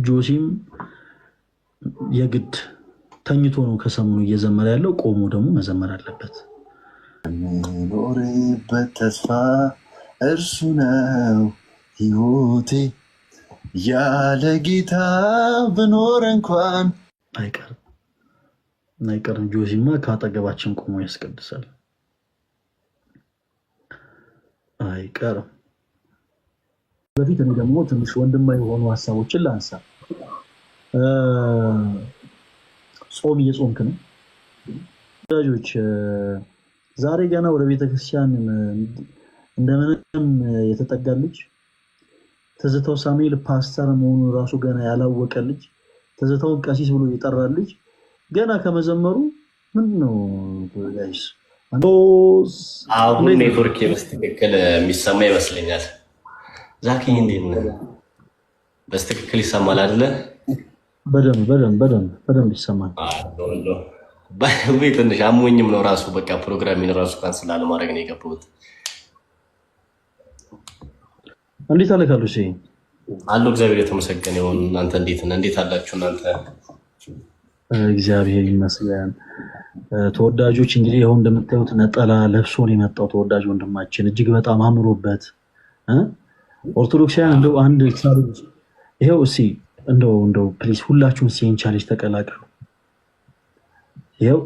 ጆሲም የግድ ተኝቶ ነው ከሰሞኑ እየዘመረ ያለው። ቆሞ ደግሞ መዘመር አለበት። የምኖርበት ተስፋ እርሱ ነው ሕይወቴ፣ ያለ ጌታ ብኖር እንኳን አይቀርም። ጆሲማ ከአጠገባችን ቆሞ ያስቀድሳል። አይቀርም። በፊት እኔ ደግሞ ትንሽ ወንድማዊ የሆኑ ሀሳቦችን ላንሳ። ጾም እየጾምክ ነው ወዳጆች። ዛሬ ገና ወደ ቤተክርስቲያን እንደምንም የተጠጋ ልጅ ትዝታው ሳሙኤል ፓስተር መሆኑን ራሱ ገና ያላወቀ ልጅ፣ ትዝታውን ቀሲስ ብሎ የጠራ ልጅ ገና ከመዘመሩ ምንድነው ጋይስ? አሁን ኔትወርክ በስትክክል የሚሰማ ይመስለኛል። ዛኪ እንዴት ነህ? በስትክክል ይሰማል አይደለ? በደንብ ይሰማል። ወይ ትንሽ አሞኝም ነው ራሱ በቃ ፕሮግራሚን ራሱ ካንስል አለማድረግ ነው የገባሁት። እንዴት አለካሉ? እሺ አሎ፣ እግዚአብሔር የተመሰገነ ይሁን። እናንተ እንዴት ነህ? እንዴት አላችሁ እናንተ? እግዚአብሔር ይመስገን። ተወዳጆች እንግዲህ ይኸው እንደምታዩት ነጠላ ለብሶ ነው የመጣው ተወዳጅ ወንድማችን፣ እጅግ በጣም አምሮበት ኦርቶዶክሳውያን እንደው አንድ ቻሌንጅ ይሄው እስኪ እንደው ፕሊዝ ሁላችሁም ሲን ቻሌንጅ ተቀላቀሉ። ይሄው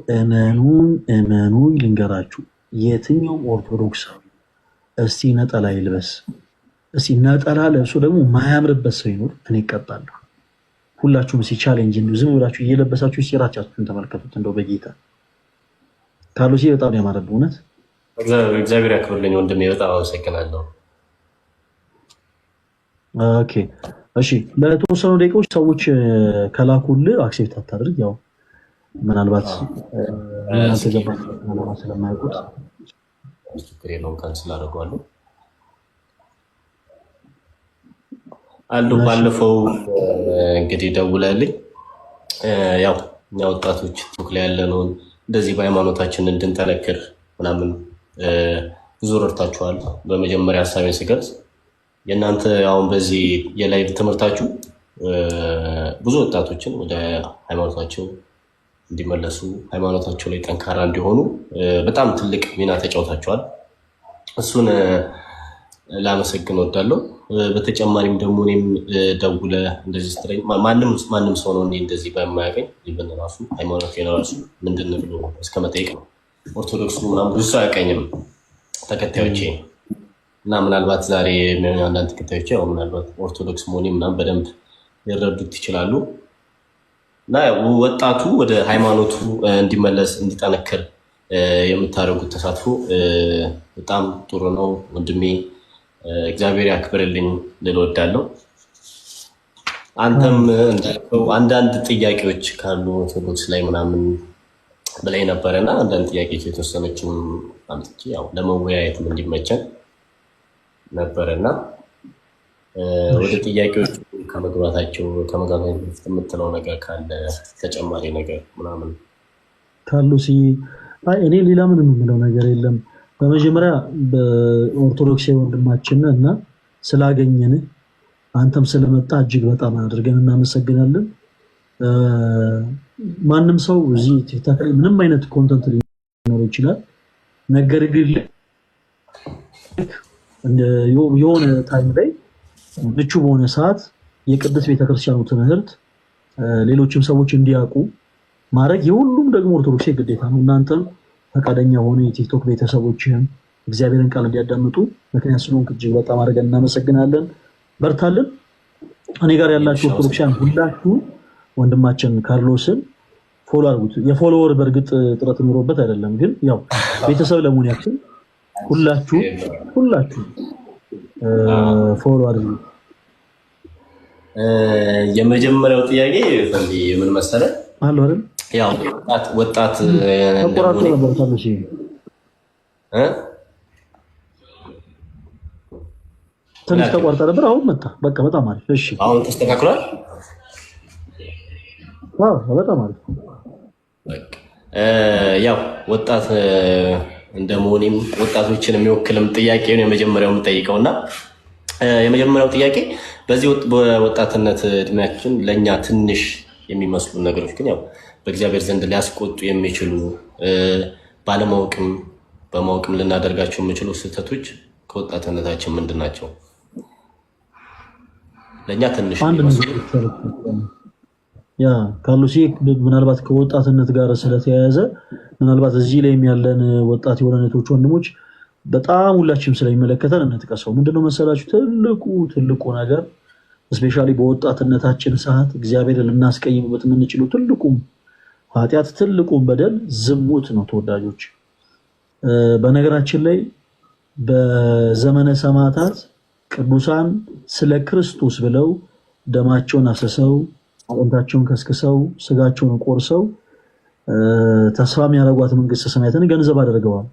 እመኑ ልንገራችሁ፣ የትኛውም ኦርቶዶክሳዊ እስቲ ነጠላ ይልበስ። እስቲ ነጠላ ለብሶ ደግሞ ማያምርበት ሰው ይኖር፣ እኔ እቀጣለሁ። ሁላችሁም ሲ ቻሌንጅ እንደው ዝም ብላችሁ እየለበሳችሁ ሲራቻችሁን ተመልከቱት። እንደው በጌታ ካሉሲ በጣም ያማረብ እውነት እግዚአብሔር ያክብርልኝ ወንድሜ፣ በጣም አመሰግናለሁ። ኦኬ እሺ፣ ለተወሰኑ ደቂቃዎች ሰዎች ከላኩልህ አክሴፕት አታድርግ። ያው ምናልባት ተገባ ስለማያውቁት ችግር የለውም ካንስል አደርገዋለሁ። አሉ ባለፈው እንግዲህ ደውለልኝ ያው እኛ ወጣቶች ቲክቶክ ላይ ያለነውን እንደዚህ በሃይማኖታችን እንድንጠነክር ምናምን ብዙ ረድታችኋል። በመጀመሪያ ሀሳቤን ስገልጽ የእናንተ አሁን በዚህ የላይቭ ትምህርታችሁ ብዙ ወጣቶችን ወደ ሃይማኖታቸው እንዲመለሱ ሃይማኖታቸው ላይ ጠንካራ እንዲሆኑ በጣም ትልቅ ሚና ተጫውታችኋል። እሱን ላመሰግን ወዳለሁ። በተጨማሪም ደግሞ እኔም ደውለ እንደዚህ ስትለኝ ማንም ሰው ነው እኔ እንደዚህ በማያገኝ ይብን ራሱ ሃይማኖት የራሱ ምንድን ብሎ እስከ መጠየቅ ነው። ኦርቶዶክሱ ምናምን ብዙ ሰው አያውቀኝም ተከታዮቼ እና ምናልባት ዛሬ አንዳንድ ተከታዮቼ ያው ምናልባት ኦርቶዶክስ መሆኔ ምናምን በደንብ ሊረዱት ይችላሉ። እና ወጣቱ ወደ ሃይማኖቱ እንዲመለስ እንዲጠነክር የምታደርጉት ተሳትፎ በጣም ጥሩ ነው ወንድሜ፣ እግዚአብሔር ያክብርልኝ ልል እወዳለሁ። አንተም እንዳልከው አንዳንድ ጥያቄዎች ካሉ ኦርቶዶክስ ላይ ምናምን በላይ ነበረና አንዳንድ ጥያቄዎች የተወሰነችም አምጥቼ ያው ለመወያየትም እንዲመቸን ነበረና ወደ ጥያቄዎች ከመግባታቸው በፊት የምትለው ነገር ካለ ተጨማሪ ነገር ምናምን ካሉ እኔ ሌላ ምንም የምለው ነገር የለም። በመጀመሪያ በኦርቶዶክስ ወንድማችን እና ስላገኘን አንተም ስለመጣ እጅግ በጣም አድርገን እናመሰግናለን። ማንም ሰው እዚህ ቲክታክ ላይ ምንም አይነት ኮንተንት ሊኖር ይችላል። ነገር ግን የሆነ ታይም ላይ ምቹ በሆነ ሰዓት የቅድስት ቤተክርስቲያኑ ትምህርት ሌሎችም ሰዎች እንዲያውቁ ማድረግ የሁሉም ደግሞ ኦርቶዶክስ ግዴታ ነው። እናንተም ፈቃደኛ ሆነ የቲክቶክ ቤተሰቦችህም እግዚአብሔርን ቃል እንዲያዳምጡ ምክንያት ስለሆንክ እጅግ በጣም አድርገን እናመሰግናለን። በርታልን። እኔ ጋር ያላችሁ ኦርቶዶክሳውያን ሁላችሁ ወንድማችን ካርሎስን ፎሎ አድርጉት። የፎሎወር በእርግጥ ጥረት ኑሮበት አይደለም፣ ግን ያው ቤተሰብ ለመሆን ያክል ሁላችሁ ፎሎ አድርጉ። የመጀመሪያው ጥያቄ ምን መሰለህ አሉ አይደል? ያው ወጣት ተቆራርጦ ነበር ታለሽ ትንሽ ተቋርጣ ነበር፣ አሁን መጣ። በቃ በጣም አሪፍ። እሺ አሁን ተስተካክሏል። በጣም አሪፍ። ያው ወጣት እንደመሆኔም ወጣቶችን የሚወክልም ጥያቄ ነው የመጀመሪያው የምጠይቀውና የመጀመሪያው ጥያቄ በዚህ በወጣትነት እድሜያችን ለእኛ ትንሽ የሚመስሉ ነገሮች ግን ያው በእግዚአብሔር ዘንድ ሊያስቆጡ የሚችሉ ባለማወቅም በማወቅም ልናደርጋቸው የሚችሉ ስህተቶች ከወጣትነታችን ምንድን ናቸው? ለእኛ ትንሽ ያ ካሉሲ ምናልባት ከወጣትነት ጋር ስለተያያዘ ምናልባት እዚህ ላይም ያለን ወጣት የሆነ እህቶች ወንድሞች በጣም ሁላችንም ስለሚመለከተን እንጥቀሰው። ምንድነው መሰላችሁ ትልቁ ነገር ስፔሻሊ በወጣትነታችን ሰዓት እግዚአብሔርን ልናስቀይምበት የምንችለው ትልቁም ኃጢአት ትልቁም በደል ዝሙት ነው ተወዳጆች። በነገራችን ላይ በዘመነ ሰማዕታት ቅዱሳን ስለ ክርስቶስ ብለው ደማቸውን አፍስሰው አጥንታቸውን ከስክሰው ስጋቸውን ቆርሰው ተስፋ የሚያደርጓት መንግስተ ሰማያትን ገንዘብ አድርገዋል።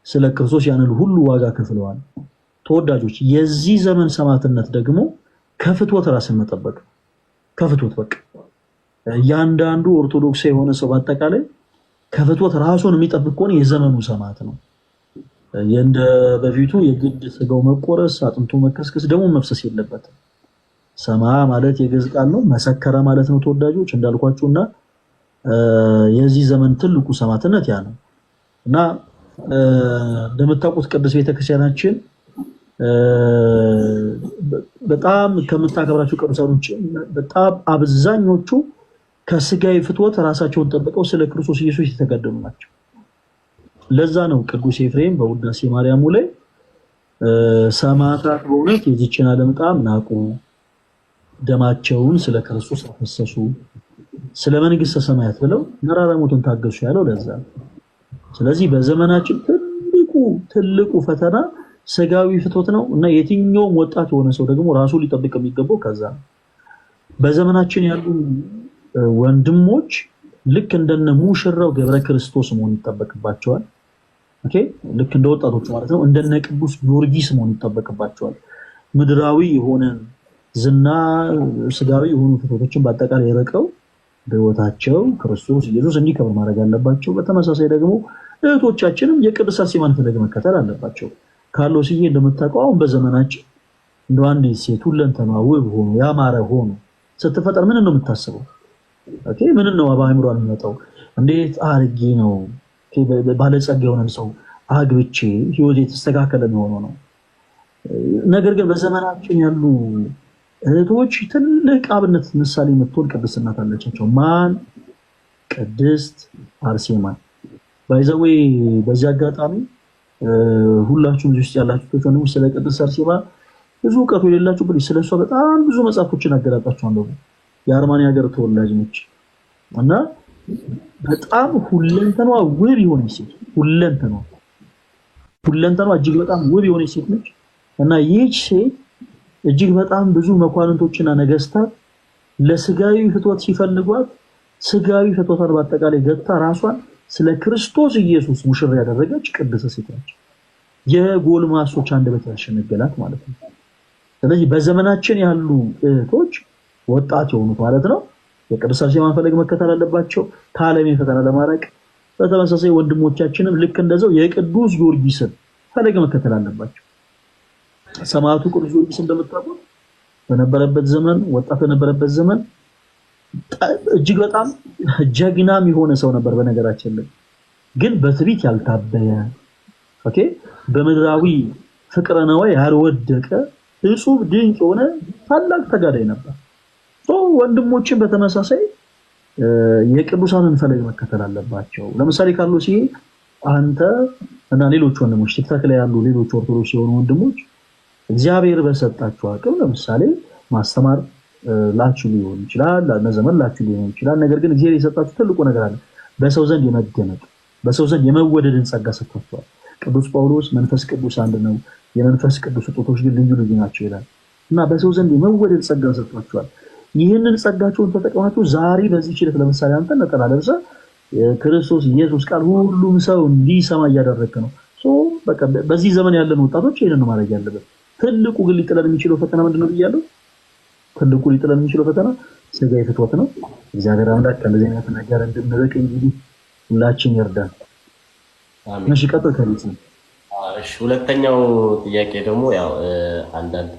ስለ ክርስቶስ ያንን ሁሉ ዋጋ ከፍለዋል። ተወዳጆች የዚህ ዘመን ሰማዕትነት ደግሞ ከፍትወት ራስን መጠበቅ ከፍትወት በቃ እያንዳንዱ ኦርቶዶክስ የሆነ ሰው በአጠቃላይ ከፍትወት ራሱን የሚጠብቅ ከሆነ የዘመኑ ሰማዕት ነው። የእንደ በፊቱ የግድ ስጋው መቆረስ አጥንቱ መከስከስ ደግሞ መፍሰስ የለበትም። ሰማ ማለት የግዕዝ ቃል ነው። መሰከረ ማለት ነው ተወዳጆች እንዳልኳችሁና የዚህ ዘመን ትልቁ ሰማዕትነት ያ ነው እና እንደምታውቁት ቅዱስ ቤተክርስቲያናችን በጣም ከምታከብራቸው ቅዱሳኖች በጣም አብዛኞቹ ከስጋዊ ፍትወት ራሳቸውን ጠብቀው ስለ ክርስቶስ ኢየሱስ የተገደሉ ናቸው። ለዛ ነው ቅዱስ ኤፍሬም በውዳሴ ማርያሙ ላይ ሰማዕታት በእውነት የዚችን ዓለም ጣዕም ናቁ፣ ደማቸውን ስለ ክርስቶስ አፈሰሱ፣ ስለ መንግስተ ሰማያት ብለው መራራ ሞትን ታገሱ ያለው ለዛ ነው። ስለዚህ በዘመናችን ትልቁ ፈተና ስጋዊ ፍትወት ነው እና የትኛውም ወጣት የሆነ ሰው ደግሞ ራሱ ሊጠብቅ የሚገባው ከዛ ነው። በዘመናችን ያሉ ወንድሞች ልክ እንደነ ሙሽራው ገብረ ክርስቶስ መሆን ይጠበቅባቸዋል። ኦኬ ልክ እንደ ወጣቶች ማለት ነው። እንደነ ቅዱስ ጊዮርጊስ መሆን ይጠበቅባቸዋል። ምድራዊ የሆነ ዝና ስጋዊ የሆኑ ፍትወቶችን በአጠቃላይ ርቀው በህይወታቸው ክርስቶስ ኢየሱስ እንዲከብር ማድረግ አለባቸው። በተመሳሳይ ደግሞ እህቶቻችንም የቅድስት አርሴማን ፈለግ መከተል አለባቸው። ካሎስዬ እንደምታውቀው አሁን በዘመናችን እንደ አንድ ሴት ሁለንተኗ ውብ ሆኖ ያማረ ሆኖ ስትፈጠር ምን ነው የምታስበው? ኦኬ ምን ነው በአእምሮ የሚመጣው? እንዴት አርጌ ነው ባለጸጋ የሆነን ሰው አግብቼ ህይወት የተስተካከለ የሚሆነው ነው። ነገር ግን በዘመናችን ያሉ እህቶች ትልቅ አብነት ምሳሌ የምትሆን ቅድስት እናት አለቻቸው። ማን? ቅድስት አርሴማ። ባይዘዌ በዚህ አጋጣሚ ሁላችሁም እዚህ ውስጥ ያላችሁ ወንድሙ ስለ ቅድስት አርሴማ ብዙ እውቀቱ የሌላችሁ ብቻ ስለሷ በጣም ብዙ መጽሐፎችን አገላጣችኋለሁ። የአርማኒ ሀገር ተወላጅ ነች እና በጣም ሁለንተኗ ውብ የሆነች ሴት ሁለንተኗ እጅግ በጣም ውብ የሆነች ሴት ነች እና ይህች ሴት እጅግ በጣም ብዙ መኳንንቶችና ነገስታት ለስጋዊ ፍትወት ሲፈልጓት ስጋዊ ፍትወቷን በአጠቃላይ ገታ ራሷን ስለ ክርስቶስ ኢየሱስ ሙሽራ ያደረገች ቅድስት ሴት ነች። የጎልማሶች አንደበት ያሸነገላት ማለት ነው። ስለዚህ በዘመናችን ያሉ እህቶች ወጣት የሆኑት ማለት ነው የቅድስት አርሴማን ፈለግ መከተል አለባቸው ከዓለም ፈተና ለማራቅ። በተመሳሳይ ወንድሞቻችንም ልክ እንደዛው የቅዱስ ጊዮርጊስን ፈለግ መከተል አለባቸው። ሰማዕቱ ቅዱስ ጊዮርጊስ እንደምታውቁት በነበረበት ዘመን ወጣት በነበረበት ዘመን እጅግ በጣም ጀግናም የሆነ ሰው ነበር። በነገራችን ላይ ግን በትዕቢት ያልታበየ ኦኬ በምድራዊ ፍቅረ ነዋይ ያልወደቀ እጹብ ድንቅ የሆነ ታላቅ ተጋዳይ ነበር። ወንድሞችን በተመሳሳይ የቅዱሳንን ፈለግ መከተል አለባቸው። ለምሳሌ ካሎስ አንተ እና ሌሎች ወንድሞች ቲክታክ ላይ ያሉ ሌሎች ኦርቶዶክስ የሆኑ ወንድሞች እግዚአብሔር በሰጣቸው አቅም ለምሳሌ ማስተማር ላችሁ ሊሆን ይችላል፣ ለዘመን ላችሁ ሊሆን ይችላል። ነገር ግን እግዚአብሔር የሰጣችሁ ትልቁ ነገር አለ። በሰው ዘንድ የመደነቅ በሰው ዘንድ የመወደድን ጸጋ ሰጥቷቸዋል። ቅዱስ ጳውሎስ መንፈስ ቅዱስ አንድ ነው፣ የመንፈስ ቅዱስ ስጦታዎች ግን ልዩ ልዩ ናቸው ይላል እና በሰው ዘንድ የመወደድ ጸጋ ሰጥቷቸዋል። ይህንን ጸጋቸውን ተጠቅማችሁ ዛሬ በዚህ ችለት ለምሳሌ አንተ ነጠላ ለብሰህ ክርስቶስ ኢየሱስ ቃል ሁሉም ሰው እንዲሰማ እያደረክ ነው። በቃ በዚህ ዘመን ያለን ወጣቶች ይሄንን ነው ማድረግ ያለበት። ትልቁ ግን ሊጥለን የሚችለው ፈተና ምንድነው ብያለሁ? ትልቁ ሊጥለን የሚችለው ፈተና ስጋዊ ፍትወት ነው። እግዚአብሔር አምላክ ከዚህ አይነት ነገር እንድንርቅ እንግዲህ ሁላችን ይርዳን። አሜን። እሺ ቀጥታ ከዚህ እሺ ሁለተኛው ጥያቄ ደግሞ ያው አንዳንድ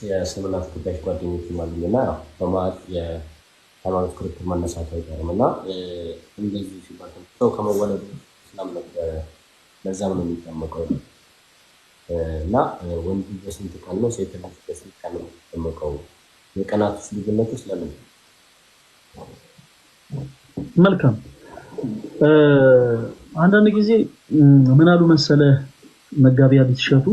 የእስልምና ተከታዮች ጓደኞችም አሉኝና በመሀል የሃይማኖት ክርክር መነሳት አይቀርም እና እንደዚህ ሲባል ሰው ከመወለዱ እስላም ነበረ ለዛም ነው የሚጠመቀው እና ወንዱ በስንት ቀን ነው ሴት ልጅ በስንት ቀን ነው የሚጠመቀው? የቀናት ልዩነት ስለምን? መልካም አንዳንድ ጊዜ ምን አሉ መሰለ መጋቢያ ቢትሸቱ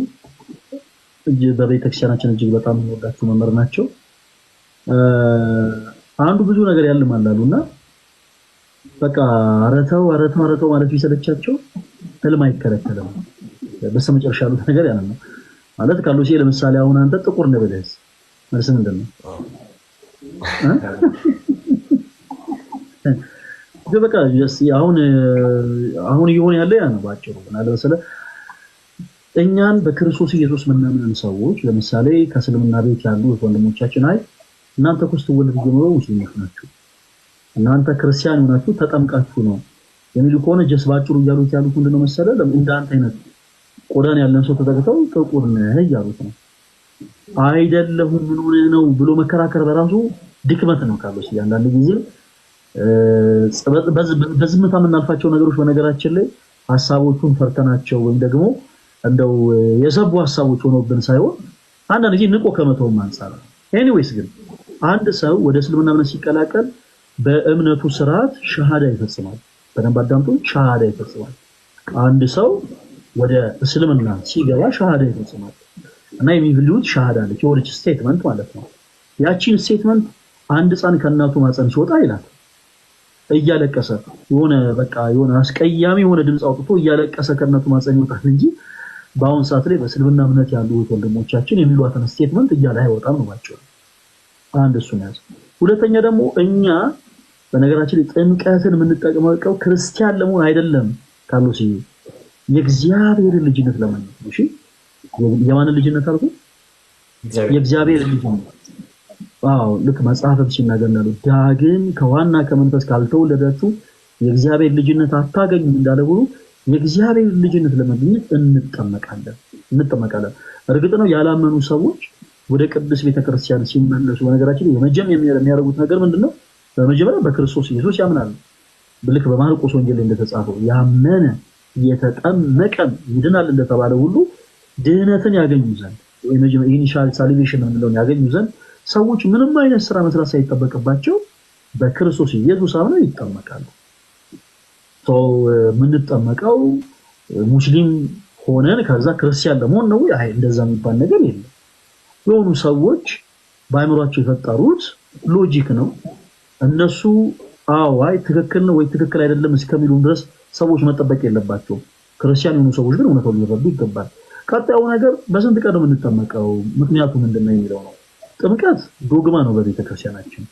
በቤተክርስቲያናችን እጅግ በጣም የሚወዳቸው መምህር ናቸው። አንዱ ብዙ ነገር ያልማላሉና በቃ አረተው ማለት ቢሰለቻቸው ህልም አይከለከለም። በስተመጨረሻ ያሉት ነገር ያንን ነው ማለት ካሉሲ ለምሳሌ አሁን አንተ ጥቁር ነህ ብለህ መልስ ምንድን ነው? በቃ አሁን ይሆን ያለ ያ ነው ባጭሩ። ለምሳሌ እኛን በክርስቶስ ኢየሱስ ምናምን ሰዎች ለምሳሌ ከእስልምና ቤት ያሉ ወንድሞቻችን አይ እናንተ እኮ ስትወለዱ ጀምሮ ሙስሊሞች ናችሁ፣ እናንተ ክርስቲያን ሆናችሁ ተጠምቃችሁ ነው የሚሉ ከሆነ ጀስ ባጭሩ እያሉት ያሉት ምንድነው መሰለህ እንዳንተ አይነት ቆዳን ያለን ሰው ተጠቅተው ጥቁር ነህ እያሉት ነው። አይደለሁም ምን ሆነ ነው ብሎ መከራከር በራሱ ድክመት ነው ካሉስ አንዳንድ ጊዜ በዝምታ የምናልፋቸው ነገሮች በነገራችን ላይ ሐሳቦቹን ፈርተናቸው ወይም ደግሞ እንደው የሰቡ ሐሳቦች ሆኖብን ሳይሆን አንዳንድ ጊዜ ንቆ ከመተውም አንፃር ኤኒዌይስ ግን አንድ ሰው ወደ እስልምና እምነት ሲቀላቀል በእምነቱ ስርዓት ሸሃዳ ይፈጽማል። በደንብ አዳምጡ፣ ሸሃዳ ይፈጽማል። አንድ ሰው ወደ እስልምና ሲገባ ሸሃዳ ይፈጽማል እና የሚብሉት ሸሃዳ አለች የሆነች ስቴትመንት ማለት ነው። ያቺን ስቴትመንት አንድ ህፃን ከእናቱ ማፀን ሲወጣ ይላል እያለቀሰ የሆነ አስቀያሚ የሆነ ድምጽ አውጥቶ እያለቀሰ ከእናቱ ማፀን ይወጣል እንጂ በአሁን ሰዓት ላይ በእስልምና እምነት ያሉ ወንድሞቻችን የሚሏትን ስቴትመንት እያለ አይወጣም ነው ባጭሩ። አንድ እሱ ነው። ሁለተኛ ደግሞ እኛ በነገራችን ላይ ጥምቀትን የምንጠቀመው ክርስቲያን ለመሆን አይደለም ካሉሲ የእግዚአብሔር ልጅነት ለማግኘት ነው። እሺ የማን ልጅነት አልኩ? የእግዚአብሔር ልጅነት። አዎ ልክ መጽሐፍም ሲናገር ነው ዳግም ከዋና ከመንፈስ ካልተወለዳችሁ የእግዚአብሔር ልጅነት አታገኙም እንዳለ ሁሉ የእግዚአብሔር ልጅነት ለማግኘት እንጠመቃለን። እርግጥ ነው ያላመኑ ሰዎች ወደ ቅዱስ ቤተክርስቲያን ሲመለሱ በነገራችን ላይ የመጀመሪያ የሚያደርጉት ነገር ምንድነው? በመጀመሪያ በክርስቶስ ኢየሱስ ያምናሉ። ልክ በማርቆስ ወንጌል እንደተጻፈው ያመነ የተጠመቀ ይድናል እንደተባለ ሁሉ ድህነትን ያገኙ ዘንድ ኢኒሻል ሳሊቬሽን የምንለውን ያገኙ ዘንድ ሰዎች ምንም አይነት ስራ መስራት ሳይጠበቅባቸው በክርስቶስ ኢየሱስ አምነው ይጠመቃሉ። የምንጠመቀው ሙስሊም ሆነን ከዛ ክርስቲያን ለመሆን ነው? አይ እንደዛ የሚባል ነገር የለም። የሆኑ ሰዎች በአእምሯቸው የፈጠሩት ሎጂክ ነው። እነሱ አይ ትክክል ነው ወይ ትክክል አይደለም እስከሚሉ ድረስ ሰዎች መጠበቅ የለባቸው። ክርስቲያን የሆኑ ሰዎች ግን እውነታውን ሊረዱ ይገባል። ቀጣዩ ነገር በስንት ቀን ነው የምንጠመቀው? ምክንያቱ ምንድነው የሚለው ነው። ጥምቀት ዶግማ ነው በቤተክርስቲያናችን።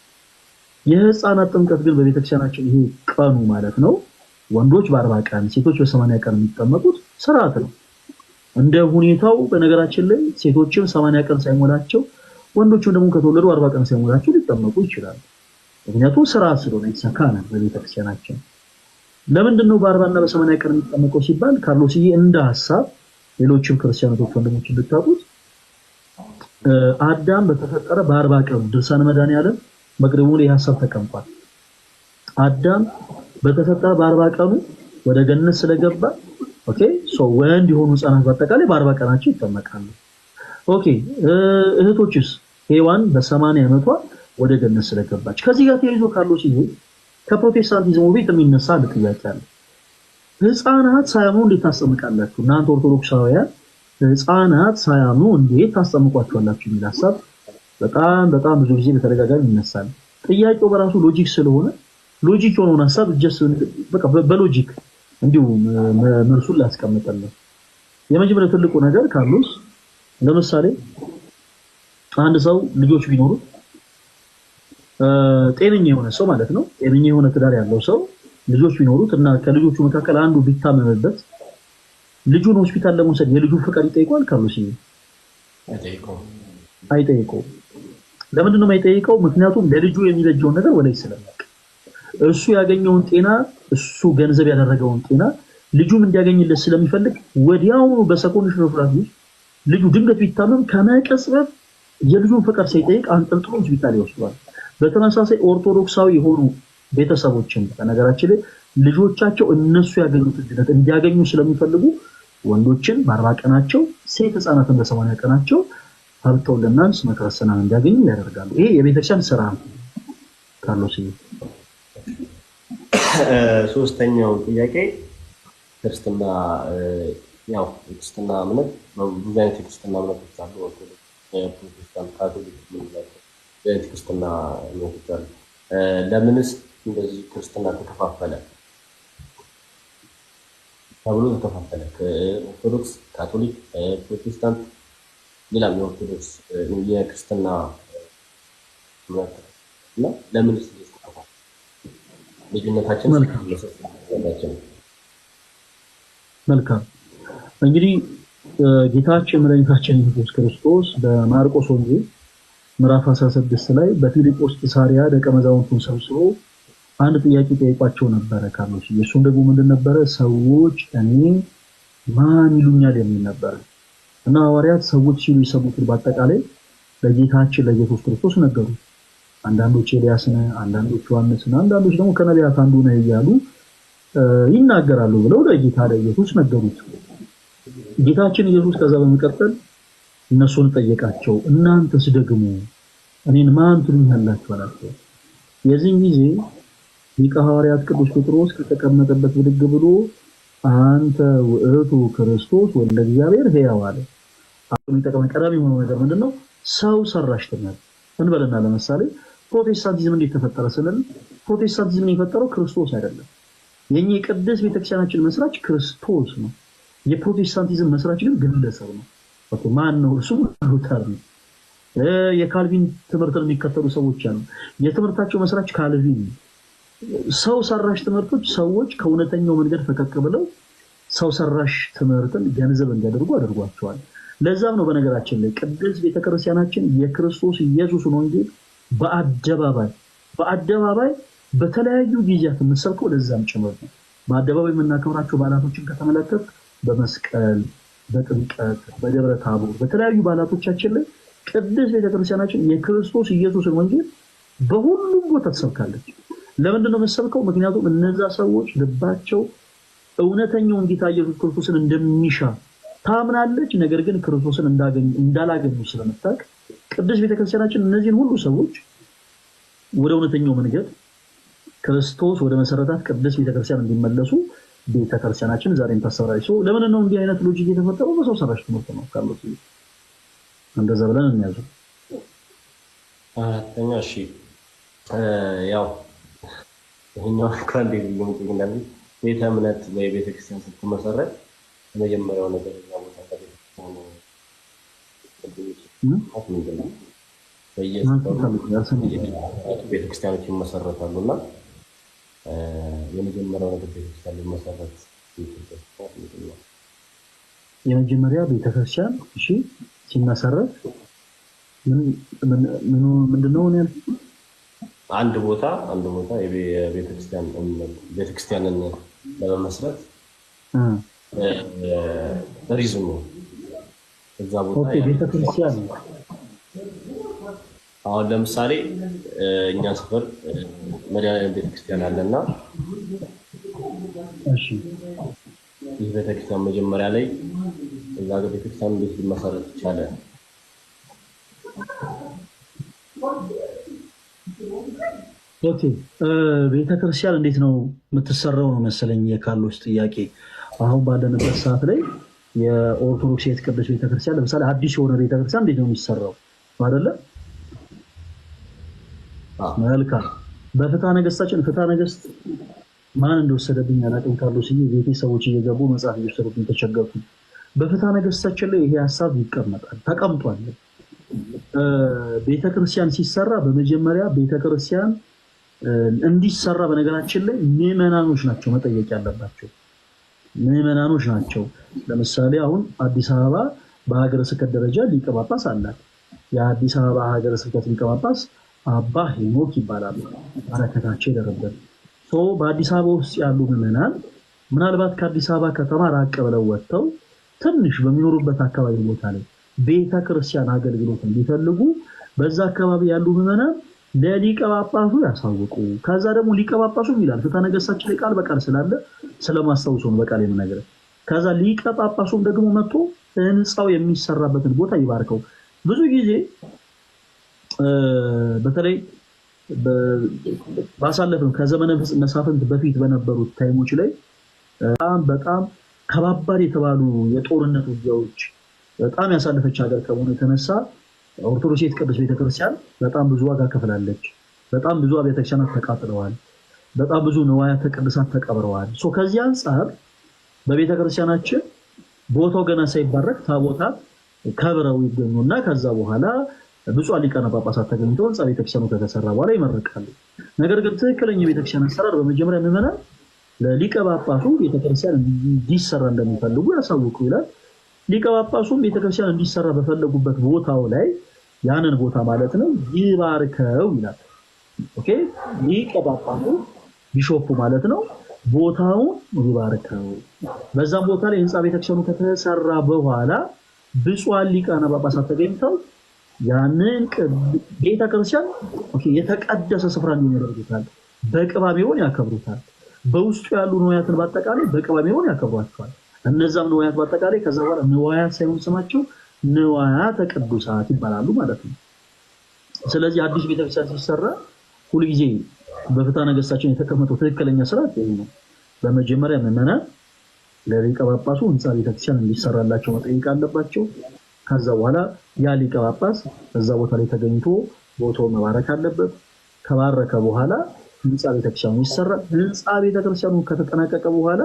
የህፃናት ጥምቀት ግን በቤተክርስቲያናችን ይሄ ቀኑ ማለት ነው ወንዶች በ40 ቀን ሴቶች በ80 ቀን የሚጠመቁት ስርዓት ነው። እንደ ሁኔታው በነገራችን ላይ ሴቶችም 80 ቀን ሳይሞላቸው ወንዶችም ደግሞ ከተወለዱ 40 ቀን ሳይሞላቸው ሊጠመቁ ይችላሉ። ምክንያቱም ስርዓት ስለሆነ የተሰካነ በቤተክርስቲያናችን። ለምንድን ነው በ40 እና በ80 ቀን የሚጠመቀው ሲባል ካርሎስዬ እንደ ሐሳብ ሌሎችም ክርስቲያኖች ወንድሞች እንድታውቁት አዳም በተፈጠረ በ40 ቀን ድርሳነ መድኃኔዓለም መቅደሙ ላይ ሐሳብ ተቀምጧል። አዳም በተፈጠረ በ40 ቀኑ ወደ ገነት ስለገባ ኦኬ ወንድ የሆኑ ህፃናት በአጠቃላይ በ40 ቀናቸው ይጠመቃሉ። ኦኬ እህቶችስ ሔዋን በ80 ዓመቷ ወደ ገነት ስለገባች። ከዚህ ጋር ተያይዞ ካርሎስ ይሄ ከፕሮቴስታንቲዝሙ ቤት የሚነሳ ጥያቄ አለ። ህፃናት ሳያምኑ እንዴት ታስጠምቃላችሁ? እናንተ ኦርቶዶክሳውያን ህፃናት ሳያምኑ እንዴት ታስጠምቋቸዋላችሁ የሚል ሐሳብ በጣም ብዙ ጊዜ በተደጋጋሚ ይነሳል። ጥያቄው በራሱ ሎጂክ ስለሆነ ሎጂክ የሆነውን ሐሳብ በቃ በሎጂክ እንዲሁ መልሱን ላስቀምጠልን። የመጀመሪያው ትልቁ ነገር ካርሎስ ለምሳሌ አንድ ሰው ልጆች ቢኖሩት ጤነኛ የሆነ ሰው ማለት ነው ጤነኛ የሆነ ትዳር ያለው ሰው ልጆች ቢኖሩት እና ከልጆቹ መካከል አንዱ ቢታመምበት ልጁን ሆስፒታል ለመውሰድ የልጁን ፍቃድ ይጠይቋል ካርሎስ? አይጠይቀውም። ለምንድን ነው የማይጠይቀው? ምክንያቱም ለልጁ የሚበጀውን ነገር ወላይ ስለማያውቅ እሱ ያገኘውን ጤና እሱ ገንዘብ ያደረገውን ጤና ልጁም እንዲያገኝለት ስለሚፈልግ ወዲያውኑ በሰኮንድ ሽፍራት ልጁ ድንገት ቢታመም ከመቀጽበት የልጁን ፈቃድ ሳይጠይቅ አንጠልጥሎ ሆስፒታል ይወስዷል። በተመሳሳይ ኦርቶዶክሳዊ የሆኑ ቤተሰቦችን በነገራችን ላይ ልጆቻቸው እነሱ ያገኙት ድነት እንዲያገኙ ስለሚፈልጉ ወንዶችን በ40 ቀናቸው ሴት ህፃናትን በ80 ቀናቸው ሀብተውልና ስመ ክርስትናን እንዲያገኙ ያደርጋሉ። ይሄ የቤተክርስቲያን ስራ ነው። ካርሎስ ሶስተኛው ጥያቄ ክርስትና ያው ክርስትና እምነት ብዙ አይነት ክርስትና እምነቶች አሉ። ፕሮቴስታንት፣ ካቶሊክ ምንላቸው አይነት ክርስትና እምነቶች አሉ። ለምንስ እንደዚህ ክርስትና ተከፋፈለ ተብሎ ተከፋፈለ? ኦርቶዶክስ፣ ካቶሊክ፣ ፕሮቴስታንት ሌላም የኦርቶዶክስ የክርስትና እምነት እና ለምንስ ተከፋፈለ? ልዩነታችን መልካም እንግዲህ ጌታችን መድኃኒታችን ኢየሱስ ክርስቶስ በማርቆስ ወንጌል ምዕራፍ 16 ላይ በፊልጶስ ቂሳሪያ ደቀ መዛሙርቱን ሰብስቦ አንድ ጥያቄ ጠይቋቸው ነበረ። ካርሎስ እሱም ደግሞ ምንድን ነበረ? ሰዎች እኔ ማን ይሉኛል የሚል ነበረ። እና ሐዋርያት ሰዎች ሲሉ የሰሙትን በአጠቃላይ ለጌታችን ለኢየሱስ ክርስቶስ ነገሩ። አንዳንዶች ኤልያስ ነህ፣ አንዳንዶች ዮሐንስ ነህ፣ አንዳንዶች ደግሞ ከነቢያት አንዱ ነህ እያሉ ይናገራሉ ብለው ለጌታ ለኢየሱስ ነገሩት። ጌታችን ኢየሱስ ከዛ በመቀጠል እነሱን ጠየቃቸው፣ እናንተስ ደግሞ እኔን ማን ትሉኛላችሁ አላቸው። የዚህን ጊዜ ሊቀ ሐዋርያት ቅዱስ ጴጥሮስ ከተቀመጠበት ብድግ ብሎ አንተ ውእቱ ክርስቶስ ወልደ እግዚአብሔር ሕያው አለ። አሁን ቀዳሚ የሆነው ነገር ምንድነው? ሰው ሰራሽ ትምህርት እንበልና ለምሳሌ ፕሮቴስታንቲዝም እንዴት ተፈጠረ ስንል ፕሮቴስታንቲዝምን የፈጠረው ክርስቶስ አይደለም። የኛ የቅድስት ቤተክርስቲያናችን መስራች ክርስቶስ ነው። የፕሮቴስታንቲዝም መስራች ግን ግለሰብ ነው። ማን ነው? እሱ ሉተር ነው። የካልቪን ትምህርትን የሚከተሉ ሰዎች አሉ። የትምህርታቸው መስራች ካልቪን ነው። ሰው ሰራሽ ትምህርቶች ሰዎች ከእውነተኛው መንገድ ፈቀቅ ብለው ሰው ሰራሽ ትምህርትን ገንዘብ እንዲያደርጉ አድርጓቸዋል። ለዛም ነው በነገራችን ላይ ቅድስት ቤተክርስቲያናችን የክርስቶስ ኢየሱስን ወንጌል በአደባባይ በተለያዩ ጊዜያት የምትሰብከው ለዛም ጭምር ነው። በአደባባይ የምናከብራቸው በዓላቶችን ከተመለከት በመስቀል፣ በጥምቀት፣ በደብረ ታቦር በተለያዩ በዓላቶቻችን ላይ ቅድስት ቤተክርስቲያናችን የክርስቶስ ኢየሱስን ወንጌል በሁሉም ቦታ ትሰብካለች። ለምንድን ነው የምትሰብከው? ምክንያቱም እነዛ ሰዎች ልባቸው እውነተኛውን ጌታ ኢየሱስ ክርስቶስን እንደሚሻ ታምናለች። ነገር ግን ክርስቶስን እንዳላገኙ ስለምታውቅ ቅድስት ቤተክርስቲያናችን እነዚህን ሁሉ ሰዎች ወደ እውነተኛው መንገድ ክርስቶስ ወደ መሰረታት ቅድስት ቤተክርስቲያን እንዲመለሱ ቤተክርስቲያናችን ዛሬም ታስተምራለች። ለምን ነው እንዲህ አይነት ሎጂክ የተፈጠረው? በሰው ሰራሽ ትምህርት ነው። ካርሎስ እንደዛ ብለን እንያዘው። አራተኛ እሺ፣ ያው ይሄኛው ካንዴ ይገኛል። ቤተ እምነት ወይ ቤተክርስቲያን ስትመሰረት የመጀመሪያው ነገር ነው ቤተክርስቲያኖች ይመሰረታሉ እና የመጀመሪያው ነገር ቤተክርስቲያን ሊመሰረት የመጀመሪያ ቤተክርስቲያን እሺ ሲመሰረት ምንድነው ነው አንድ ቦታ ቤተክርስቲያንን ለመመስረት ሪዝኑ እዛ ቦታ ቤተክርስቲያን አሁን ለምሳሌ እኛ ሰፈር መድኃኔዓለም ቤተክርስቲያን አለና እሺ ይህ ቤተክርስቲያን መጀመሪያ ላይ እዛ ጋር ቤተክርስቲያን እንዴት ሊመሰረት ይቻለ? ኦኬ ቤተክርስቲያን እንዴት ነው የምትሰራው ነው መሰለኝ የካርሎስ ጥያቄ። አሁን ባለንበት ሰዓት ላይ የኦርቶዶክስ ቅዱስ ቤተክርስቲያን ለምሳሌ አዲስ የሆነ ቤተክርስቲያን እንዴት ነው የሚሰራው አይደለ? መልካም በፍትሐ ነገሥታችን ፍትሐ ነገሥት ማን እንደወሰደብኝ አላውቅም። ካርሎስ ቤቴ ሰዎች እየገቡ መጽሐፍ እየወሰዱብኝ ተቸገርኩ። በፍትሐ ነገሥታችን ላይ ይሄ ሀሳብ ይቀመጣል ተቀምጧል። ቤተክርስቲያን ሲሰራ በመጀመሪያ ቤተክርስቲያን እንዲሰራ በነገራችን ላይ ምዕመናኖች ናቸው መጠየቅ ያለባቸው። ምዕመናኖች ናቸው። ለምሳሌ አሁን አዲስ አበባ በሀገረ ስብከት ደረጃ ሊቀ ጳጳስ አላት። የአዲስ አበባ ሀገረ ስብከት ሊቀ ጳጳስ አባ ሄኖክ ይባላሉ። በረከታቸው ይደረበት። በአዲስ አበባ ውስጥ ያሉ ምዕመናን ምናልባት ከአዲስ አበባ ከተማ ራቅ ብለው ወጥተው ትንሽ በሚኖሩበት አካባቢ ቦታ ላይ ቤተክርስቲያን አገልግሎት እንዲፈልጉ በዛ አካባቢ ያሉ ምዕመናን ለሊቀ ጳጳሱ ያሳውቁ። ከዛ ደግሞ ሊቀ ጳጳሱ ይላል ፍትሐ ነገሥታችን ላይ ቃል በቃል ስላለ ስለማስታውሱ ነው በቃል የምነግርህ። ከዛ ሊቀ ጳጳሱም ደግሞ መጥቶ ህንፃው የሚሰራበትን ቦታ ይባርከው። ብዙ ጊዜ በተለይ ባሳለፍን ከዘመነ መሳፍንት በፊት በነበሩት ታይሞች ላይ በጣም ከባባድ የተባሉ የጦርነት ውጊያዎች በጣም ያሳለፈች ሀገር ከመሆኑ የተነሳ ኦርቶዶክስ ቅዱስ ቤተክርስቲያን በጣም ብዙ ዋጋ ከፍላለች። በጣም ብዙ አብያተ ክርስቲያናት ተቃጥለዋል። በጣም ብዙ ንዋያተ ቅድሳት ተቀብረዋል። ከዚህ አንጻር በቤተክርስቲያናችን ቦታው ገና ሳይባረክ ታቦታት ከብረው ይገኙና ከዛ በኋላ ብፁዓን ሊቃነ ጳጳሳት ተገኝተው ህንፃ ቤተክርስቲያኑ ከተሰራ በኋላ ይመረቃሉ። ነገር ግን ትክክለኛ ቤተክርስቲያን አሰራር በመጀመሪያ ምዕመናን ለሊቀ ጳጳሱ ቤተክርስቲያን እንዲሰራ እንደሚፈልጉ ያሳውቁ ይላል። ሊቀ ጳጳሱም ቤተክርስቲያን እንዲሰራ በፈለጉበት ቦታው ላይ ያንን ቦታ ማለት ነው ይባርከው ይላል። ኦኬ ሊቀ ጳጳሱ ቢሾፑ ማለት ነው ቦታውን ይባርከው። በዛም ቦታ ላይ ህንፃ ቤተክርስቲያኑ ከተሰራ በኋላ ብፁዓን ሊቃነ ጳጳሳት ተገኝተው ያንን ቤተክርስቲያን የተቀደሰ ስፍራ እንዲሆን ያደርጉታል። በቅባ ቢሆን ያከብሩታል። በውስጡ ያሉ ንዋያትን በአጠቃላይ በቅባ ቢሆን ያከብሯቸዋል። እነዛም ንዋያት በአጠቃላይ ከዛ በኋላ ንዋያት ሳይሆን ስማቸው ንዋያተ ቅዱሳት ይባላሉ ማለት ነው። ስለዚህ አዲስ ቤተክርስቲያን ሲሰራ ሁልጊዜ በፍትሐ ነገሥታችን የተቀመጠው ትክክለኛ ስርዓት ይሄ ነው። በመጀመሪያ ምዕመናን ለሊቀ ጳጳሱ ህንፃ ቤተክርስቲያን እንዲሰራላቸው መጠየቅ አለባቸው። ከዛ በኋላ ያ ሊቀ ጳጳስ በዛ ቦታ ላይ ተገኝቶ ቦታውን መባረክ አለበት። ከባረከ በኋላ ህንፃ ቤተክርስቲያኑ ይሰራል። ህንፃ ቤተክርስቲያኑ ከተጠናቀቀ በኋላ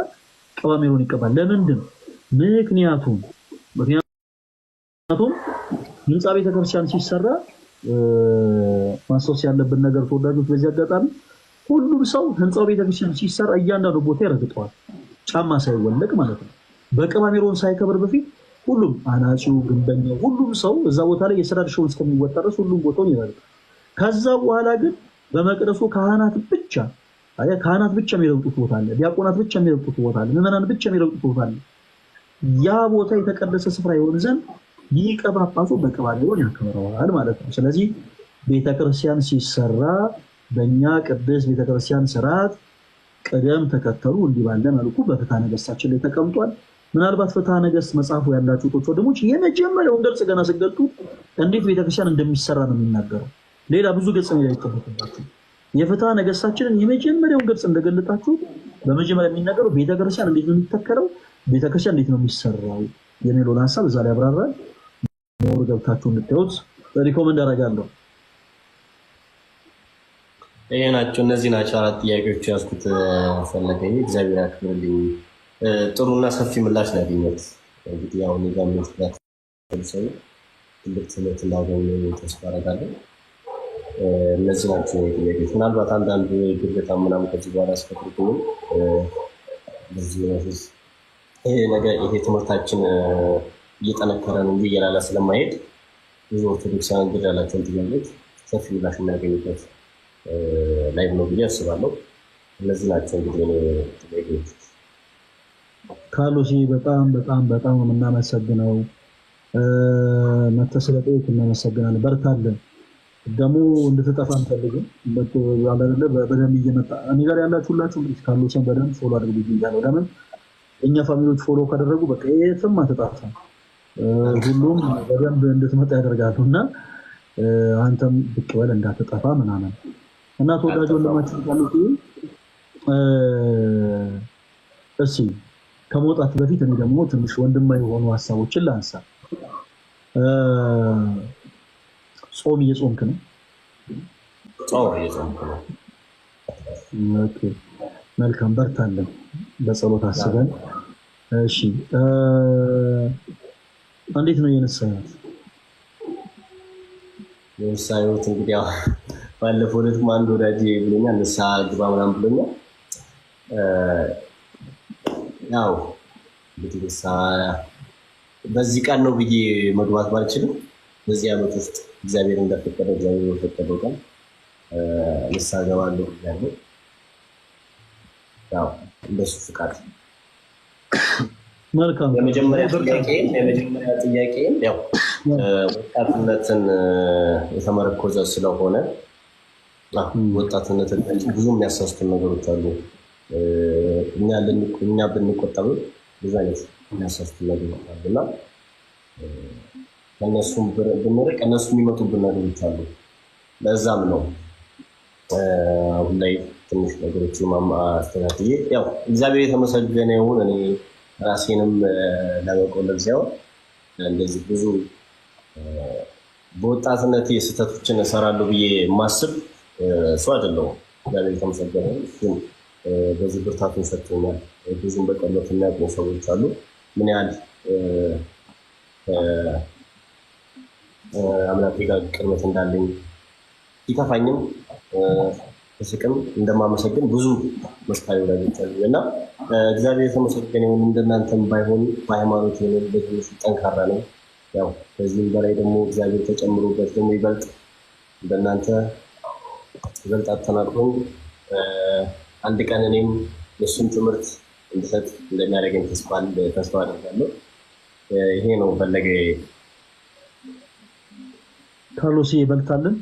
ቅባ ሜሮን ይቀባል። ለምንድን? ምክንያቱም ህንፃ ቤተክርስቲያን ሲሰራ ማስታወስ ያለብን ነገር ተወዳጆች፣ በዚህ አጋጣሚ ሁሉም ሰው ህንፃው ቤተክርስቲያን ሲሰራ እያንዳንዱ ቦታ ይረግጠዋል፣ ጫማ ሳይወለቅ ማለት ነው። በቅባ ሜሮን ሳይከብር በፊት ሁሉም አናጺው፣ ግንበኛው፣ ሁሉም ሰው እዛ ቦታ ላይ የስራ ድርሻውን እስከሚወጣ ድረስ ሁሉም ቦታውን ይረግጣል። ከዛ በኋላ ግን በመቅደሱ ካህናት ብቻ የሚረግጡት ቦታ አለ። ዲያቆናት ብቻ የሚረግጡት ቦታ አለ። ምዕመናን ብቻ የሚረግጡት ቦታ አለ። ያ ቦታ የተቀደሰ ስፍራ ይሆን ዘንድ ሊቀ ጳጳሱ በቅባ ሜሮን ያከብረዋል ማለት ነው። ስለዚህ ቤተክርስቲያን ሲሰራ በእኛ ቅድስት ቤተክርስቲያን ስርዓት ቅደም ተከተሉ እንዲህ ባለ መልኩ በፍትሐ ነገሥታችን ላይ ተቀምጧል። ምናልባት ፍትሐ ነገሥት መጽሐፉ ያላችሁ ወንድሞች የመጀመሪያውን ገጽ ገና ስትገልጡ እንዴት ቤተክርስቲያን እንደሚሰራ ነው የሚናገረው። ሌላ ብዙ ገጽ ነው ያይጠበቅባችሁ። የፍትሐ ነገሥታችንን የመጀመሪያውን ገጽ እንደገለጣችሁ በመጀመሪያ የሚናገረው ቤተክርስቲያን እንዴት ነው የሚተከለው፣ ቤተክርስቲያን እንዴት ነው የሚሰራው የሚለውን ሐሳብ እዛ ላይ ያብራራል። ሞር ገብታችሁ እንድታዩት ሪኮመንድ አደርጋለሁ። ይሄ ናቸው፣ እነዚህ ናቸው አራት ጥያቄዎች ያዝኩት። ፈለገኝ እግዚአብሔር ያክብርልኝ። ጥሩና ሰፊ ምላሽ ነው ያገኘሁት። እንግዲህ አሁን ጋር መስራት ተልሰው ትልቅ ትምህርት እንዳገኘ ተስፋ አደርጋለሁ። እነዚህ ናቸው ጥያቄዎች። ምናልባት አንዳንድ ግርታ ምናምን ከዚህ በኋላ አስፈቅድኩኝ በዚህ ወይስ ይሄ ትምህርታችን እየጠነከረ ነው እንጂ እየላላ ስለማይሄድ ብዙ ኦርቶዶክሳውያን ግድ ያላቸውን ጥያቄዎች ሰፊ ምላሽ የሚያገኙበት ላይ ነው ብዬ አስባለሁ። እነዚህ ናቸው እንግዲህ ጥያቄዎች። ካሎሲ በጣም የምናመሰግነው መተሰለጠት እናመሰግናለን። በርታለን። ደግሞ እንድትጠፋ አንፈልግም። በደንብ እየመጣ እኔ ጋር ያላችሁ ሁላችሁ እንግዲህ ካሎሲን በደንብ ፎሎ አድርጉ ይያለው። ለምን እኛ ፋሚሊዎች ፎሎ ካደረጉ በቃ የትም አትጠፋም። ሁሉም በደንብ እንድትመጣ ያደርጋሉና አንተም ብቅ በል እንዳትጠፋ ምናምን እና ተወዳጅ ወንድማችን ካሎሲ እሺ ከመውጣት በፊት እኔ ደግሞ ትንሽ ወንድማዊ የሆኑ ሐሳቦችን ላንሳ። ጾም እየጾምክ ነው? እየጾምክ ነው። ኦኬ መልካም፣ በርታለን። በጸሎት አስበን። እሺ እንዴት ነው የነሳሁት? የነሳሁት እንግዲህ ባለፈው ዕለት አንድ ወዳጅ ብሎኛል፣ ንስሐ ግባ ምናምን ብሎኛል። ያው እንግዲህ በዚህ ቀን ነው ብዬ መግባት ባልችልም በዚህ ዓመት ውስጥ እግዚአብሔር እንደፈቀደ እግዚአብሔር የፈቀደው ቀን ንስሐ ገባለሁ ያለው ያው እንደሱ ፍቃድ። መልካም። የመጀመሪያ ጥያቄ ያው ወጣትነትን የተመረኮዘ ስለሆነ ወጣትነትን ብዙ የሚያሳስቱን ነገሮች አሉ። እኛ ብንቆጠብ ብዙ አይነት የሚያሳስቱን ነገሮች አሉና ከእነሱም ብንርቅ እነሱ የሚመጡብን ነገሮች አሉ። ለዛም ነው አሁን ላይ ትንሽ ነገሮች አስተካክዬ ያው እግዚአብሔር የተመሰገነ ይሁን እኔ ራሴንም ለመቆለብ ሳይሆን እንደዚህ ብዙ በወጣትነት ስህተቶችን እሰራለሁ ብዬ ማስብ ሰው አይደለሁም። እግዚአብሔር የተመሰገነ ይሁን በዚህ ብርታቱን ሰጥቶኛል። ብዙም በቀሎት የሚያውቁ ሰዎች አሉ ምን ያህል አምላኬ ጋር ቅርበት እንዳለኝ ሲከፋኝም ስቅም እንደማመሰግን ብዙ መስካሪ ወዳጆች አሉ እና እግዚአብሔር የተመሰገነ ይሁን። እንደናንተም ባይሆን በሃይማኖት በትንሹ ጠንካራ ነው። ያው ከዚህም በላይ ደግሞ እግዚአብሔር ተጨምሮበት ደግሞ ይበልጥ እንደናንተ ይበልጥ አጠናክሮኝ አንድ ቀን እኔም የእሱን ትምህርት እንድሰጥ እንደሚያደርገኝ ተስፋ አደርጋለሁ። ይሄ ነው ፈለገ ካርሎስ ይበልጣልን።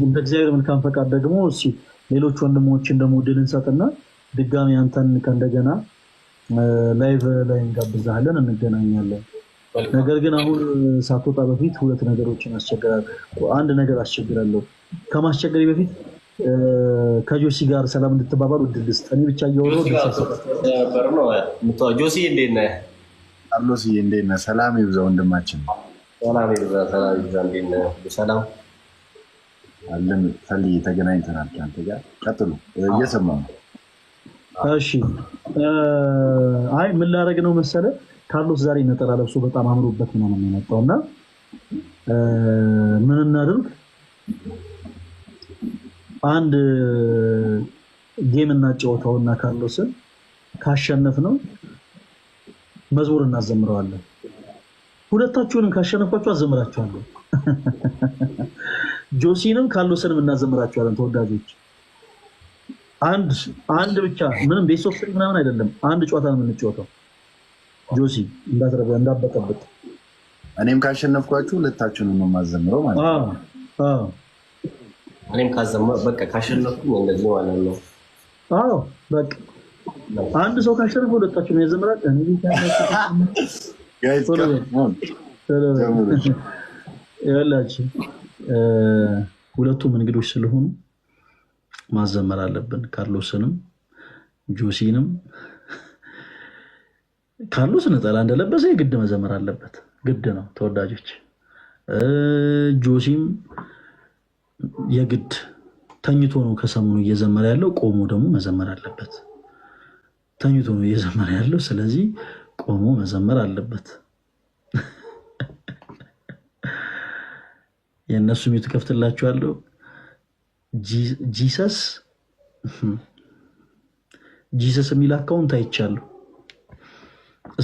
እንደ እግዚአብሔር መልካም ፈቃድ ደግሞ ሌሎች ወንድሞችን ደግሞ ድል እንሰጥና ድጋሚ አንተን ከእንደገና ላይቭ ላይ እንጋብዛለን፣ እንገናኛለን። ነገር ግን አሁን ሳትወጣ በፊት ሁለት ነገሮችን አስቸግራለሁ። አንድ ነገር አስቸግራለሁ። ከማስቸገሬ በፊት ከጆሲ ጋር ሰላም እንድትባባሉ እድል ልስጥ። እኔ ብቻ እያወራሁ ነበር ነው። ጆሲ እንዴት ነህ? ካርሎስ እንዴት ነህ? ሰላም ይብዛ ወንድማችን። ሰላም ይብዛ። እንዴት ነህ? ሰላም አለን። ፈልይ ተገናኝተናል ከአንተ ጋር። ቀጥሉ፣ እየሰማሁ ነው። እሺ፣ አይ ምን ላደርግ ነው መሰለህ፣ ካርሎስ ዛሬ ነጠላ ለብሶ በጣም አምሮበት ነው የሚመጣውና ምን እናድርግ፣ አንድ ጌም እናጫወተውና ካርሎስን ካሸነፍ ነው መዝሙር እናዘምረዋለን። ሁለታችሁንም ካሸነፋችሁ አዘምራችኋለሁ። ጆሲንም ካርሎስንም እናዘምራችኋለን። ተወዳጆች አንድ ብቻ ምንም ቤስ ኦፍ 3 ምናምን አይደለም። አንድ ጨዋታ ነው የምንጫወተው። ጆሲ እንዳበጠብጥ እኔም ካሸነፍኳችሁ ሁለታችሁንም ነው የማዘምረው ማለት ነው። እኔም በቃ ካሸነፍኩ እንደዚህ ማለት ነው። አዎ በቃ አንድ ሰው ካሸነፈ ሁለታችሁንም ያዘምራል። ያላችሁ ሁለቱም እንግዶች ስለሆኑ ማዘመር አለብን። ካርሎስንም ጆሲንም። ካርሎስ ነጠላ እንደለበሰ የግድ መዘመር አለበት፣ ግድ ነው ተወዳጆች። ጆሲም የግድ ተኝቶ ነው ከሰሞኑ እየዘመረ ያለው፣ ቆሞ ደግሞ መዘመር አለበት። ተኝቶ ነው እየዘመረ ያለው፣ ስለዚህ ቆሞ መዘመር አለበት። የእነሱ ሚዩት ከፍትላችኋለሁ። ጂሰስ የሚል አካውንት አይቻለሁ።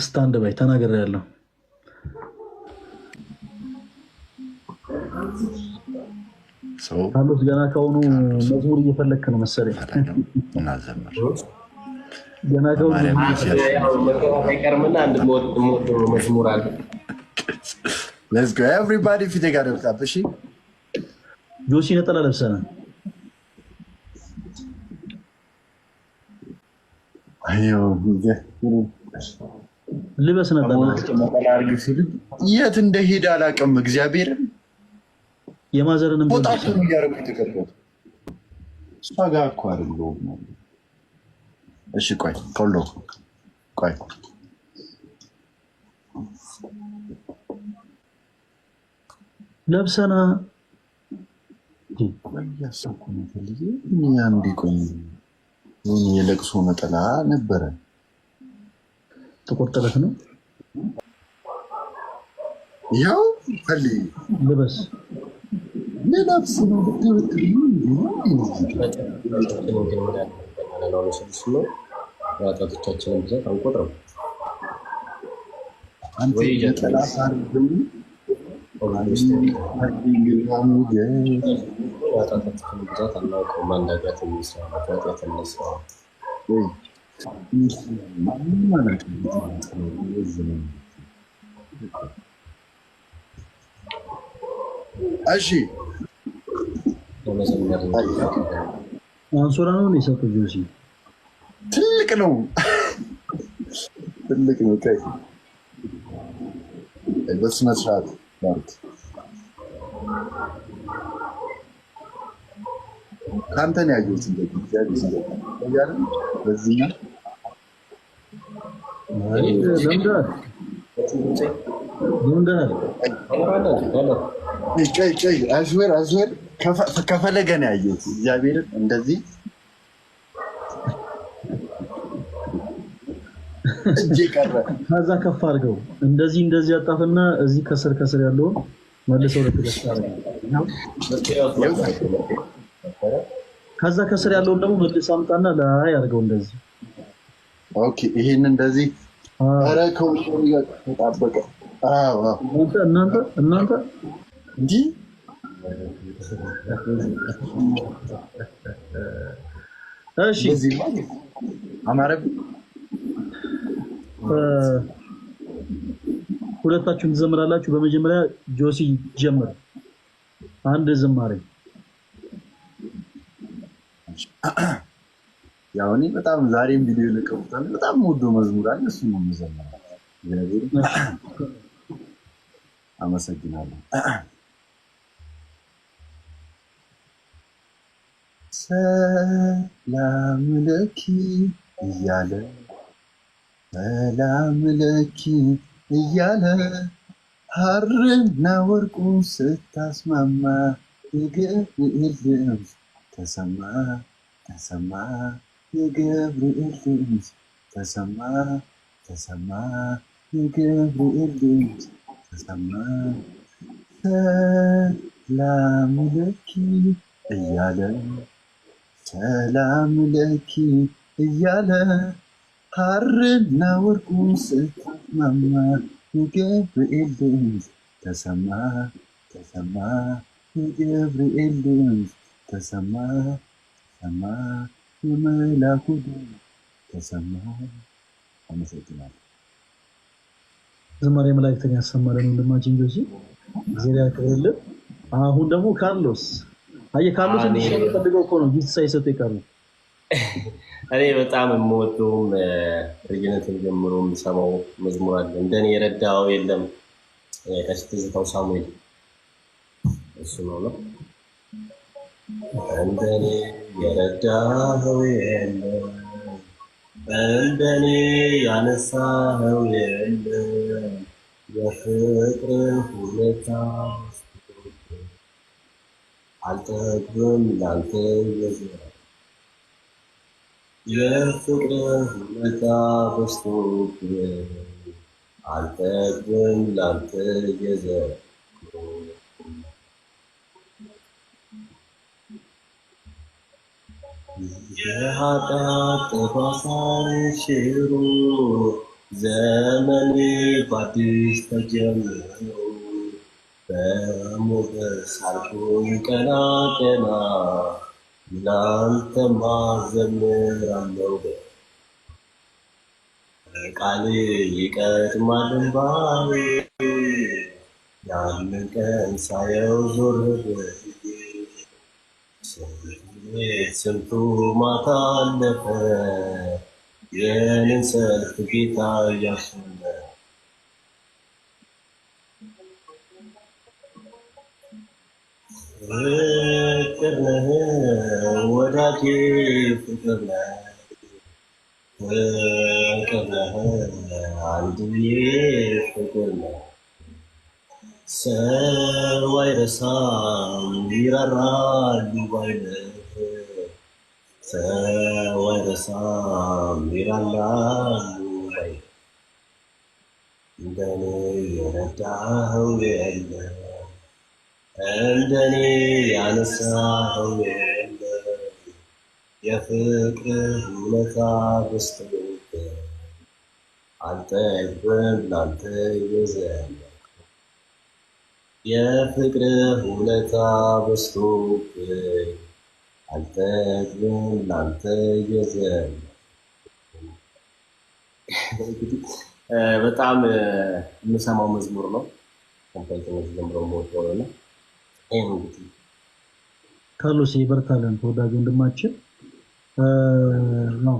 ስታንድ ባይ ተናገር ያለው ካርሎስ ገና ከሆኑ መዝሙር እየፈለክ ነው መሰለኝ። ገና ከሆኑ አይቀርምና አንድ መዝሙር አለ። Let's go everybody ፊት ጋር ወጣብ። እሺ ጆሲ ነጠላ ለብሰናል። ልበስ ነጠላ የት እንደሄደ አላውቅም። እግዚአብሔርን የማዘርንም ቦታቱን እያደረጉት ተቀርቦት እሷ ጋር እኮ አይደለሁም። እሺ ቆይ ቶሎ ቆይ ለብሰና ያሰብኩ ነው ፈልጌ እንዲቆይ የለቅሶ ነጠላ ነበረ። ጥቁር ጥለት ነው ያው ፈልጌ ልበስ ለላብስ ነው ወጣቶቻችንን ብዛት አንቆጥረም። አንተ ነጠላ ሳርግም ወጣቶቻችንን ብዛት አናውቀውም። ማንዳጋት የሚሰራ ወጣት የሚሰራ እሺ በመዘመር አንሶላ ነው የሰጠው ጆሲ። ትልቅ ነው ትልቅ ነው። ቀይ በስነ ስርዓት ማለት ከአንተ ነው ያየሁት። በዚህ አዝዌር ከፈለገ ነው ያየሁት። እግዚአብሔርን እንደዚህ እጄ ቀረ። ከዛ ከፍ አድርገው እንደዚህ አጣፍና እዚህ ከስር ያለውን መልሰው ለተገጣ ከዛ ከስር ያለውን ደግሞ መልስ አምጣና ላይ አድርገው እንደዚህ። ኦኬ ይሄን እንደዚህ አረከው ተጣበቀ። አዎ እናንተ እንዲ እሺ እዚህ አማረብ ሁለታችሁም ትዘምራላችሁ። በመጀመሪያ ጆሲ ጀምር አንድ ዝማሬ። ያው እኔ በጣም ዛሬም ቪዲዮ ለቀውታል። በጣም ወዶ መዝሙር አለ፣ እሱ ነው የምዘምረው። አመሰግናለሁ። ሰላም ለኪ እያለ ሰላም ለኪ እያለ ሐርና ወርቁን ስታስማማ የገብርኤል ድምፅ ተሰማ ተሰማ የገብርኤል ድምፅ ተሰማ ተሰማ የገብርኤል ድምፅ ተሰማ ሰላም ለኪ እያለ ሰላም ለኪ እያለ ሐርና ወርቁን ስታስማማ የገብርኤል ድምፅ ተሰማ ተሰማ የገብርኤል ድምፅ ተሰማ ተሰማ የመላኩ ድምፅ ተሰማ። አመሰግናለሁ። ዝማሬ መላእክትን ያሰማልን ወንድማችን ጆሲ እግዚአብሔር ያክብርልን። አሁን ደግሞ ካርሎስ ካርሎስ እንደሚፈልገው እኮ ነው ጊፍት ሳይሰጥ ይቀር። እኔ በጣም የምወደውም ልጅነትን ጀምሮ የምሰማው መዝሙር አለ። እንደኔ የረዳኸው የለም ከትዝታው ሳሙኤል እሱ ነው። እንደኔ የረዳኸው የለም እንደኔ ያነሳኸው የለም የፍቅር ሁኔታ አልጠግብም ላንተ የፍቅር ሁኔታ በዝቶብኝ አልጠግብም ላንተ የኃጢአት ጠባሳን ሽሮ ዘመኔ በአዲስ ተጀምሮ በሞገስ አልፎኝ ቀና ቀና ላንተማ ዘምራለሁ ቃል ይቀድማል እንባዬ ያንን ቀን ሳየው ዞር ስንቱ ማታ አለፈ የኔን ሰልፍ ጌታ እያሸነፈ ፍቅር ነህ ወዳጄ ፍቅር ነህ አንድዬ ፍቅር ነህ ሰው አይረሳም ይራራል ባይነህ ሰው አይረሳም ይራራል ባይ እንደኔ የረዳኸው የለም እንደኔ ያነሳኸው የለም የፍቅር ውለታ በዝቶብኝ አልጠግብም ላንተ የዘለለ የፍቅር ውለታ በዝቶብኝ አልጠግብም ላንተ የዘለለ። በጣም የምሰማው መዝሙር ነው። ከንፈይተነት ጀምሮ የምወደው ነው። ካርሎስ ይበርታለን ተወዳጅ ወንድማችን ነው።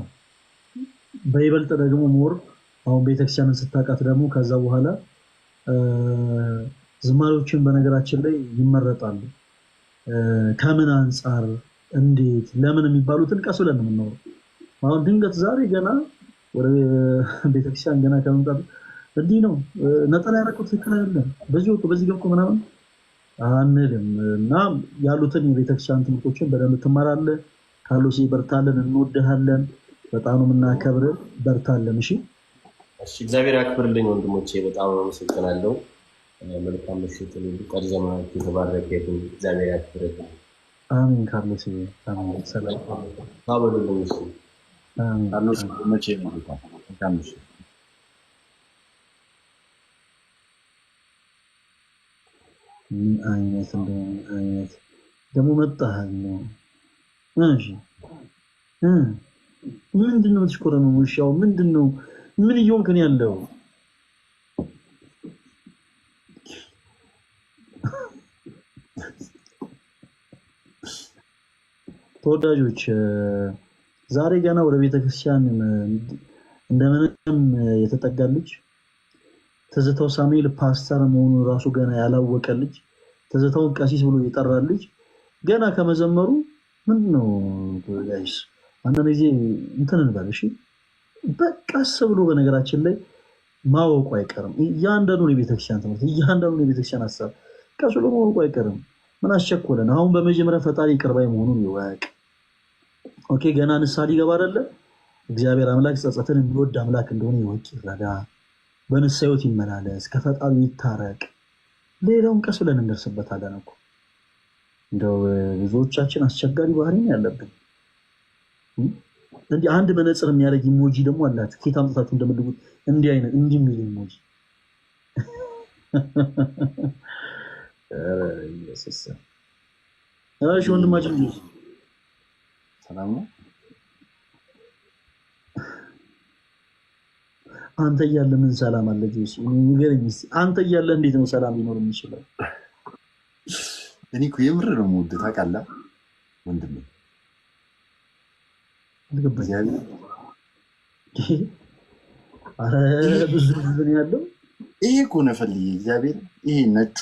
በይበልጥ ደግሞ ሞር አሁን ቤተክርስቲያንን ስታውቃት ደግሞ ከዛ በኋላ ዝማሬዎችን በነገራችን ላይ ይመረጣሉ። ከምን አንጻር እንዴት ለምን የሚባሉትን ቀስ ብለን ነው የምናወራው። አሁን ድንገት ዛሬ ገና ወደ ቤተክርስቲያን ገና ከመምጣት እንዲህ ነው ነጠላ ያደረኩት ትክክል አይደለም በዚህ ወጥቶ በዚህ ገብቶ ምናምን አንልም እና ያሉትን የቤተክርስቲያን ትምህርቶችን በደንብ ትማራለህ። ካርሎስ ይበርታለን፣ እንወድሃለን፣ በጣም ነው የምናከብርህ። በርታለን። እሺ እግዚአብሔር ያክብርልኝ ወንድሞቼ፣ በጣም አመሰግናለሁ። መልካም ምሽት። ቀሪ ዘመናችሁ የተባረከ ይሁን። እግዚአብሔር ያክብርልኝ። አሜን። ካርሎስ አሜን። ሰላም ታበሉልኝ። እሺ ካርሎስ መቼ ነው መልካም ምሽት። ምን አይነት ደግሞ መጣህ ነው? እሺ ምንድነው የምትሽኮረመው? ውሻው ምንድነው? ምን እየሆንክ ነው ያለው? ተወዳጆች ዛሬ ገና ወደ ቤተክርስቲያን እንደምንም የተጠጋልች ትዝታው ሳሙኤል ፓስተር መሆኑን ራሱ ገና ያላወቀ ልጅ ትዝታውን ቀሲስ ብሎ የጠራ ልጅ ገና ከመዘመሩ ምንድነው ጋይስ? አንዳንድ ጊዜ እንትን እንበል እሺ። በቀስ ብሎ በነገራችን ላይ ማወቁ አይቀርም። እያንዳንዱ የቤተክርስቲያን ትምህርት እያንዳንዱ የቤተክርስቲያን ሐሳብ ቀስ ብሎ ማወቁ አይቀርም። ምን አስቸኮለን? አሁን በመጀመሪያ ፈጣሪ ይቅር ባይ መሆኑን ይወቅ። ኦኬ ገና ንስሐ ሊገባ አይደለ? እግዚአብሔር አምላክ ጸጸትን የሚወድ አምላክ እንደሆነ ይወቅ፣ ይረዳ፣ በንስሐ ሕይወት ይመላለስ፣ ከፈጣሪ ይታረቅ። ሌላውን ቀስ ብለን እንደርስበታለን እኮ። እንደው ብዙዎቻችን አስቸጋሪ ባህሪ ነው ያለብን። እንዲህ አንድ መነጽር የሚያደርግ ኢሞጂ ደግሞ አላችሁ። ኬት አምጥታችሁ እንደምትሉት እንዲህ አይነት እንዲህ የሚል ኢሞጂ እሺ ወንድማችን ሰላም ነው። አንተ እያለ ምን ሰላም አለ? ጆሲ ንገረኝ እስኪ። አንተ እያለ እንዴት ነው ሰላም ሊኖር የሚችለው? እኔ እኮ የምር ነው የምወድህ ታውቃለህ ወንድሜ። ኧረ ብዙ ነው ያለው። ይሄ እኮ ነው ፈልዬ እግዚአብሔር ይሄ ነጭ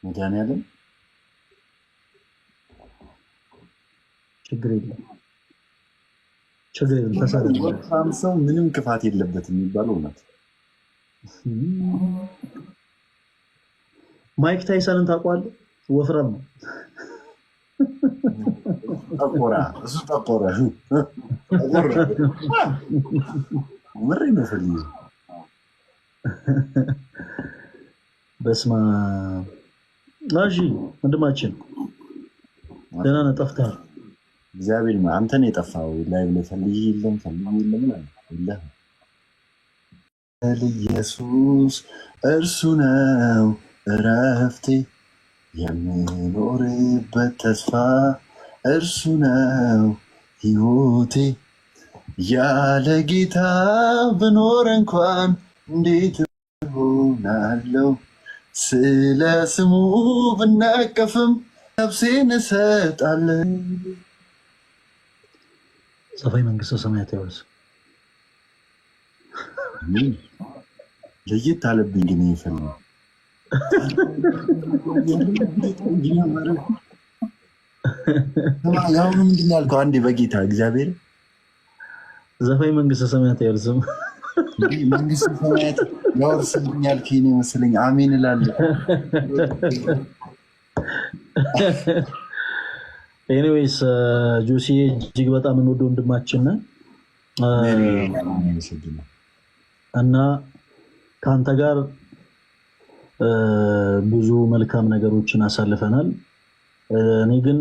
መድኃኒዓለም ችግር የለም ችግር የለም። ተሳደብ ሰው ምንም ክፋት የለበትም የሚባለው እውነት። ማይክ ታይሰንን ታውቀዋለህ? ወፍራም ነው። ጠቆረ እሱ ጠቆረ ምሬ ነው ፈልዬ። በስመ አብ። እሺ ወንድማችን ደህና ነህ? ጠፍተሃል። እግዚአብሔር አንተ ነው የጠፋው። ላይ ብለህ ፈልዬ የለም የለም ኢየሱስ እርሱ ነው እረፍቴ፣ የምኖርበት ተስፋ እርሱ ነው ሕይወቴ። ያለ ጌታ ብኖር እንኳን እንዴት እሆናለሁ? ስለ ስሙ ብነቀፍም ነፍሴን እሰጣለሁ። ሰፋይ መንግስተ ሰማያት ያወርስ። ለየት አለብኝ ግን ይፈልግ ያሁኑ ምንድን ነው ያልከው? አንዴ በጌታ እግዚአብሔር ዘፋኝ መንግስተ ሰማያት ያወርስም። መንግስተ ሰማያት ያወርስልኝ ያልከኝ መሰለኝ። አሜን እላለሁ። ኤኒዌይስ ጆሲ እጅግ በጣም እንወደው ወንድማችን ነህ እና ከአንተ ጋር ብዙ መልካም ነገሮችን አሳልፈናል። እኔ ግን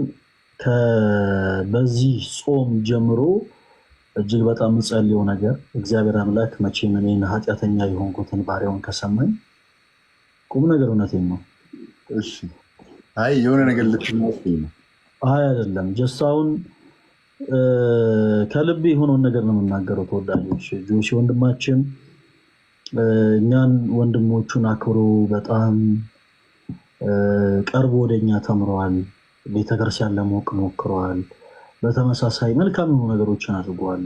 በዚህ ጾም ጀምሮ እጅግ በጣም ጸልየው ነገር እግዚአብሔር አምላክ መቼም እኔን ኃጢአተኛ የሆንኩትን ባሪያውን ከሰማኝ ቁም ነገር እውነቴን ነው። እሺ አይ የሆነ ነገር ልትመስለኝ ነው። አይ አይደለም፣ ጀስት አሁን ከልቤ የሆነውን ነገር ነው የምናገረው። ተወዳጆች ጆሲ ወንድማችን እኛን ወንድሞቹን አክብሮ በጣም ቀርቦ ወደኛ ተምሯል። ቤተክርስቲያን ለማወቅ ሞክሯል። በተመሳሳይ መልካም የሆኑ ነገሮችን አድርጓል።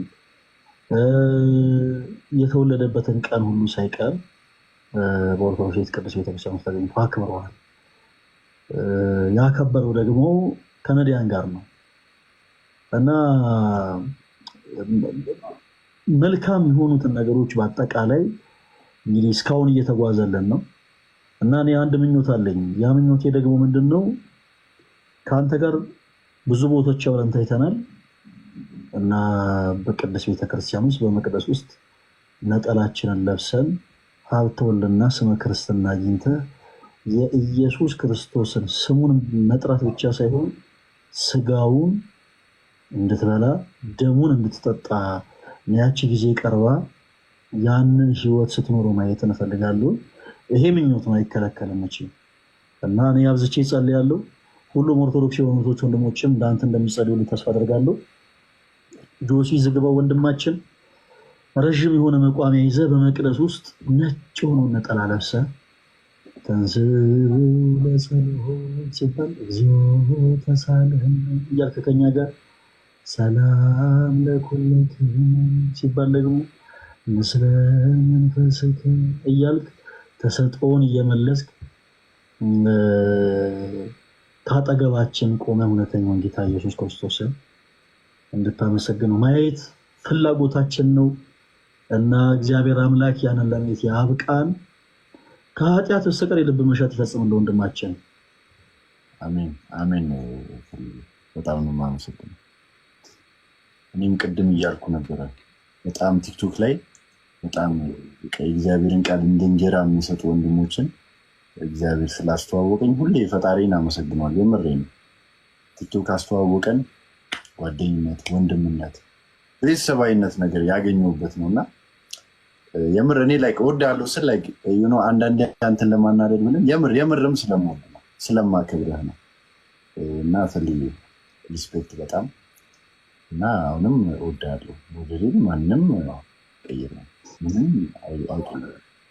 የተወለደበትን ቀን ሁሉ ሳይቀር በኦርቶዶክስ ቅዱስ ቤተክርስቲያን ውስጥ ተገኝቶ አክብረዋል። ያከበረው ደግሞ ከነዳያን ጋር ነው እና መልካም የሆኑትን ነገሮች በአጠቃላይ እንግዲህ እስካሁን እየተጓዘልን ነው እና እኔ አንድ ምኞት አለኝ። ያ ምኞቴ ደግሞ ምንድነው? ከአንተ ጋር ብዙ ቦታዎች አብረን ታይተናል እና በቅዱስ ቤተክርስቲያን ውስጥ በመቅደስ ውስጥ ነጠላችንን ለብሰን ሀብተ ወልድና ስመ ክርስትና አግኝተህ የኢየሱስ ክርስቶስን ስሙን መጥራት ብቻ ሳይሆን ስጋውን እንድትበላ ደሙን እንድትጠጣ ያቺ ጊዜ ቀርባ ያንን ህይወት ስትኖር ማየት እንፈልጋለሁ። ይሄ ምኞት ነው፣ አይከለከልም እና እኔ አብዝቼ ጸልያለሁ። ሁሉም ኦርቶዶክስ የሆኑት ወንድሞችም እንዳንተ እንደሚጸልዩ ተስፋ አደርጋለሁ። ጆሲ ዝግባው ወንድማችን ረዥም የሆነ መቋሚያ ይዘህ በመቅደስ ውስጥ ነጭ ሆኖ ነጠላ ለብሰህ ተንሥእ ለጸሎት ሲባል እግዚኦ ተሳልህን እያልክ ከኛ ጋር ሰላም ለኩልክሙ ሲባል ደግሞ ምስለ መንፈስከ እያልክ ተሰጥኦን እየመለስክ ታጠገባችን ቆመ እውነተኛውን ጌታ ኢየሱስ ክርስቶስን እንድታመሰግነው ማየት ፍላጎታችን ነው እና እግዚአብሔር አምላክ ያንን ለማየት ያብቃን። ከኃጢአት በስተቀር የልብ መሻት ይፈጽምልን ወንድማችን። አሜን አሜን። በጣም ነው የማመሰግነው። እኔም ቅድም እያልኩ ነበረ በጣም ቲክቶክ ላይ በጣም የእግዚአብሔርን ቃል እንደ እንጀራ የሚሰጡ ወንድሞችን እግዚአብሔር ስላስተዋወቀኝ ሁሌ ፈጣሪን አመሰግነዋለሁ። የምሬን ነው። ቲክቶክ አስተዋወቀን፣ ጓደኝነት፣ ወንድምነት፣ ቤተሰባዊነት ነገር ያገኘሁበት ነውና የምር እኔ ላይ እወዳለሁ ስል ላይ አንዳንዴ አንተን ለማናደድ ምንም የምርም ስለምወድ ነው ስለማከብረህ ነው እና ፈልዬ ሪስፔክት በጣም እና አሁንም እወዳለሁ። ወደዚህ ማንም ቀይር ነው ምንም አውጡ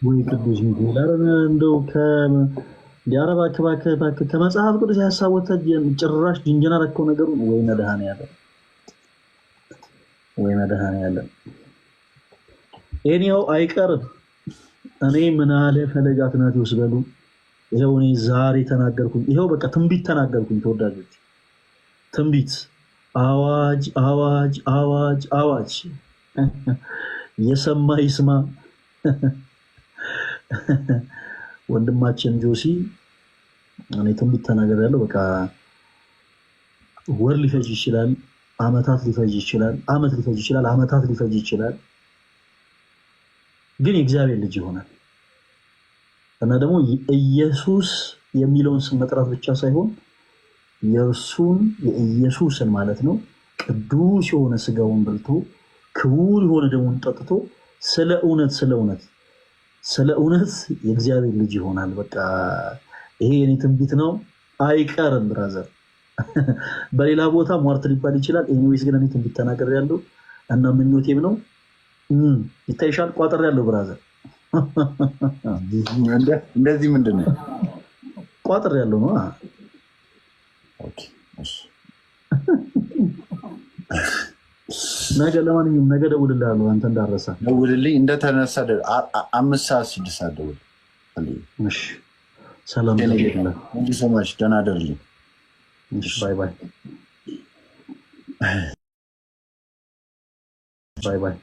ወይ ቅዱስ ሚካኤል አረ እንደው ከዲያረባ ከባከ ከመጽሐፍ ቅዱስ ያሳወተ ጭራሽ ጅንጀና ረከው ነገሩ ወይ መድኃኔዓለም ኤኒያው አይቀርም። እኔ ምን አለ ፈለገ አትናቴዎስ በሉ። ይሄው እኔ ዛሬ ተናገርኩኝ። ይሄው በቃ ትንቢት ተናገርኩኝ። ተወዳጆች ትንቢት፣ አዋጅ አዋጅ አዋጅ አዋጅ። የሰማ ይስማ። ወንድማችን ጆሲ እኔ ትንቢት ተናገራለሁ። በቃ ወር ሊፈጅ ይችላል፣ አመታት ሊፈጅ ይችላል፣ አመት ሊፈጅ ይችላል፣ አመታት ሊፈጅ ይችላል። ግን የእግዚአብሔር ልጅ ይሆናል እና ደግሞ ኢየሱስ የሚለውን ስም መጥራት ብቻ ሳይሆን የእርሱን የኢየሱስን ማለት ነው ቅዱስ የሆነ ስጋውን በልቶ ክቡር የሆነ ደሙን ጠጥቶ ስለ እውነት የእግዚአብሔር ልጅ ይሆናል። በቃ ይሄ የኔ ትንቢት ነው፣ አይቀርም ብራዘር። በሌላ ቦታ ሟርት ሊባል ይችላል። ኤኒዌይስ ግን እኔ ትንቢት ተናግሬያለሁ እና ምኞቴም ነው። ይታይሻል፣ ቋጥሬያለሁ ብራዘር። እንደዚህ ምንድን ነው ቋጥሬያለሁ ነው። ኦኬ እሺ። ነገ ለማንኛውም ነገ ደውልልሃለሁ። አንተ እንዳረሳ ደውልልኝ። እንደተነሳ 5 ሰዓት 6 ሰዓት ደውል። እሺ ሰላም ደውልልህ። እንዴ ሰማሽ? ደህና አደርልኝ። እሺ ባይ ባይ ባይ ባይ።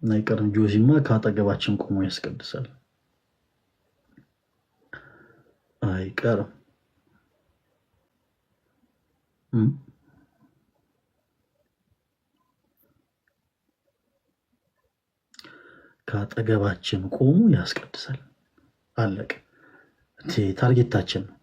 አይቀርም። ጆሲማ ከአጠገባችን ቆሞ ያስቀድሳል። አይቀርም። ከአጠገባችን ቆሞ ያስቀድሳል። አለቀ። ታርጌታችን ነው።